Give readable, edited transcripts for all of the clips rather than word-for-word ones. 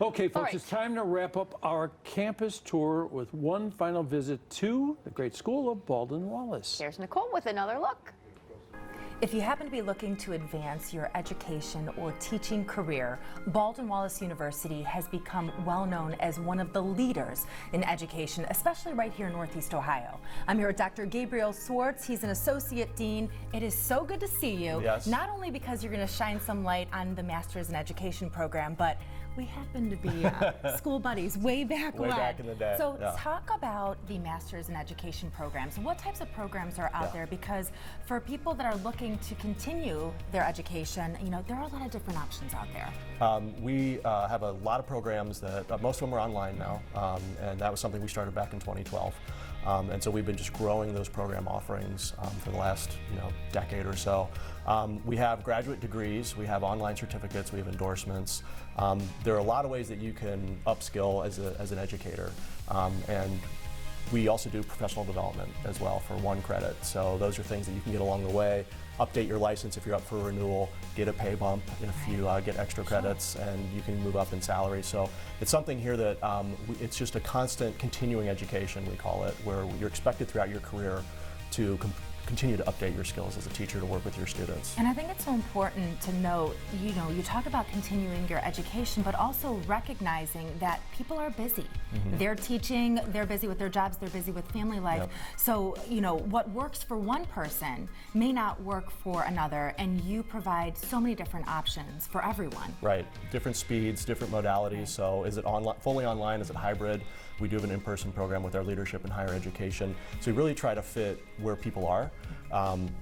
Okay, folks, right. it's time to wrap up our campus tour with one final visit to the great school of Baldwin Wallace. Here's Nicole with another look. If you happen to be looking to advance your education or teaching career, Baldwin Wallace University has become well known as one of the leaders in education, especially right here in Northeast Ohio. I'm here with Dr. Gabriel Swartz. He's an associate dean. It is so good to see you. Yes. Not only because you're going to shine some light on the Master's in Education program, but we happen to be school buddies way back when. Way back in the day. So yeah. talk about the Master's in Education programs. What types of programs are out there? Because for people that are looking to continue their education, you know, there are a lot of different options out there. We have a lot of programs that most of them are online now, and that was something we started back in 2012. And so we've been just growing those program offerings for the last decade or so. We have graduate degrees, we have online certificates, we have endorsements. There are a lot of ways that you can upskill as an educator. And we also do professional development as well for 1 credit. So those are things that you can get along the way. Update your license if you're up for renewal, get a pay bump if you get extra credits, and you can move up in salary. So it's something here that it's just a constant continuing education, we call it, where you're expected throughout your career to continue to update your skills as a teacher to work with your students. And I think it's so important to note, you talk about continuing your education, but also recognizing that people are busy. They're teaching, they're busy with their jobs, they're busy with family life. Yep. So, what works for one person may not work for another, and you provide so many different options for everyone. Right, different speeds, different modalities. Right. So is it fully online, is it hybrid? We do have an in-person program with our leadership in higher education. So we really try to fit where people are.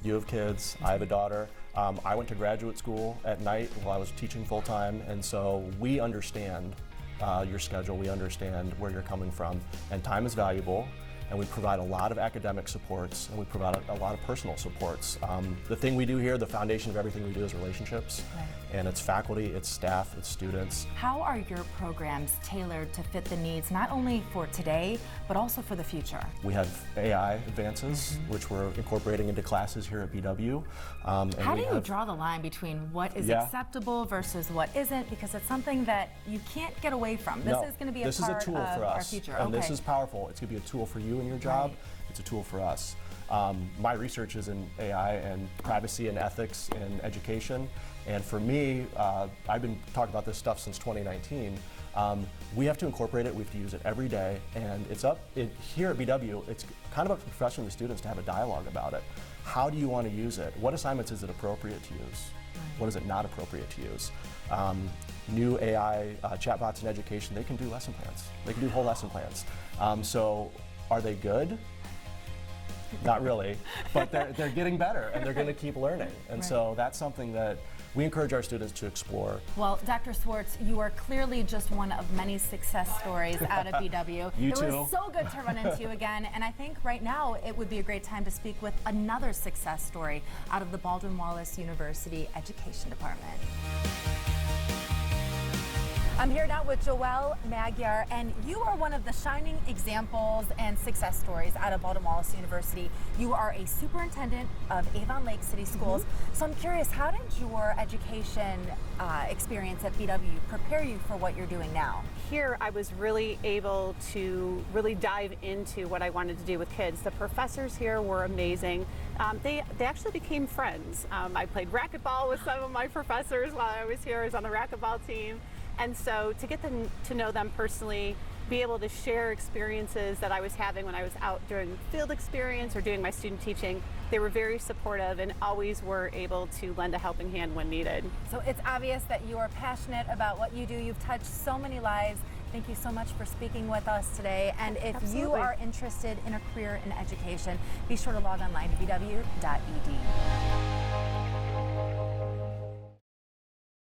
You have kids, I have a daughter. I went to graduate school at night while I was teaching full-time, and so we understand your schedule, we understand where you're coming from, and time is valuable. And we provide a lot of academic supports, and we provide a lot of personal supports. The thing we do here, the foundation of everything we do is relationships. Right. And it's faculty, it's staff, it's students. How are your programs tailored to fit the needs, not only for today, but also for the future? We have AI advances, which we're incorporating into classes here at BW. How do you draw the line between what is acceptable versus what isn't? Because it's something that you can't get away from. This is going to be a part tool of for us, our future. And this is powerful. It's going to be a tool for you in your job. Right. It's a tool for us. My research is in AI and privacy and ethics in education. And for me, I've been talking about this stuff since 2019. We have to incorporate it, we have to use it every day, and here at BW, it's kind of up to professors and the students to have a dialogue about it. How do you want to use it? What assignments is it appropriate to use? Right. What is it not appropriate to use? New AI chatbots in education, they can do lesson plans. They can do whole lesson plans. So are they good? Not really, but they're getting better, and they're going to keep learning. And so that's something that we encourage our students to explore. Well, Dr. Swartz, you are clearly just one of many success stories out of BW. You too. It was so good to run into you again, and I think right now it would be a great time to speak with another success story out of the Baldwin Wallace University Education Department. I'm here now with Joelle Magyar, and you are one of the shining examples and success stories out of Baldwin Wallace University. You are a superintendent of Avon Lake City Schools. So I'm curious, how did your education experience at BW prepare you for what you're doing now? Here I was really able to really dive into what I wanted to do with kids. The professors here were amazing. They actually became friends. I played racquetball with some of my professors while I was here. I was on the racquetball team. And so to get to know them personally, be able to share experiences that I was having when I was out doing field experience or doing my student teaching, they were very supportive and always were able to lend a helping hand when needed. So it's obvious that you are passionate about what you do. You've touched so many lives. Thank you so much for speaking with us today. And if you are interested in a career in education, be sure to log online to bw.ed.